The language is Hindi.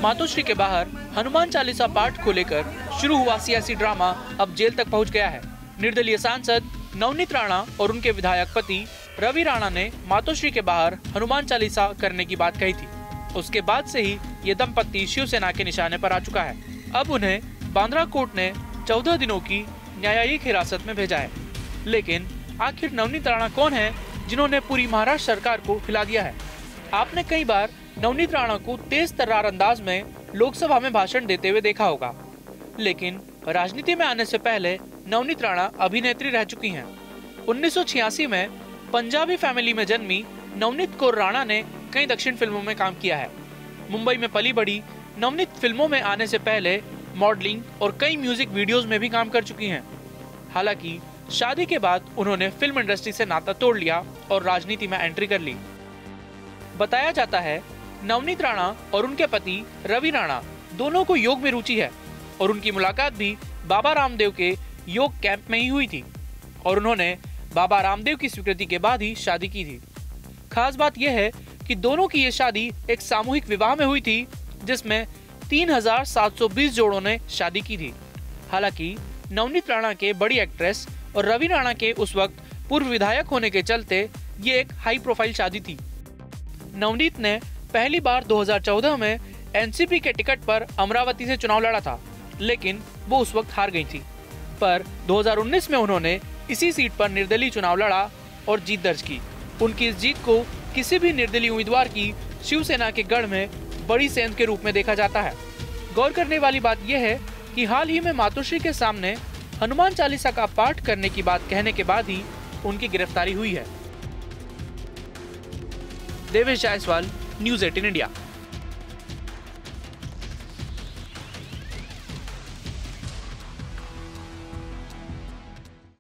मातोश्री के बाहर हनुमान चालीसा पाठ को लेकर शुरू हुआ सियासी ड्रामा अब जेल तक पहुंच गया है। निर्दलीय सांसद नवनीत राणा और उनके विधायक पति रवि राणा ने मातोश्री के बाहर हनुमान चालीसा करने की बात कही थी। उसके बाद से ही ये दंपत्ति शिवसेना के निशाने पर आ चुका है। अब उन्हें बांद्रा कोर्ट ने 14 दिनों की न्यायिक हिरासत में भेजा है। लेकिन आखिर नवनीत राणा कौन है जिन्होंने पूरी महाराष्ट्र सरकार को हिला दिया है? आपने कई बार नवनीत राणा को तेज तर्रार अंदाज में लोकसभा में भाषण देते हुए देखा होगा, लेकिन राजनीति में आने से पहले नवनीत राणा अभिनेत्री रह चुकी हैं। 1986 में पंजाबी फैमिली में जन्मी नवनीत कौर राणा ने कई दक्षिण फिल्मों में काम किया है। मुंबई में पली बड़ी नवनीत फिल्मों में आने से पहले मॉडलिंग और कई म्यूजिक वीडियोस में भी काम कर चुकी हैं। हालांकि शादी के बाद उन्होंने फिल्म इंडस्ट्री से नाता तोड़ लिया और राजनीति में एंट्री कर ली। बताया जाता है नवनीत राणा और उनके पति रवि राणा दोनों को योग में रुचि है और उनकी मुलाकात भी बाबा रामदेव के योग कैंप में ही हुई थी और उन्होंने बाबा रामदेव की स्वीकृति के बाद ही शादी की थी। खास बात यह है कि दोनों की ये शादी एक सामूहिक विवाह में हुई थी, जिसमें 3720 जोड़ों ने शादी की थी। हालांकि नवनीत राणा के बड़ी एक्ट्रेस और रवि राणा के उस वक्त पूर्व विधायक होने के चलते ये एक हाई प्रोफाइल शादी थी। नवनीत ने पहली बार 2014 में एनसीपी के टिकट पर अमरावती से चुनाव लड़ा था, लेकिन वो उस वक्त हार गई थी। पर 2019 में उन्होंने इसी सीट पर निर्दलीय चुनाव लड़ा और जीत दर्ज की। उनकी इस जीत को किसी भी निर्दलीय उम्मीदवार की शिवसेना के गढ़ में बड़ी सेंध के रूप में देखा जाता है। गौर करने वाली बात यह है कि हाल ही में मातोश्री के सामने हनुमान चालीसा का पाठ करने की बात कहने के बाद ही उनकी गिरफ्तारी हुई है। Devesh Jaiswal, news 18 India.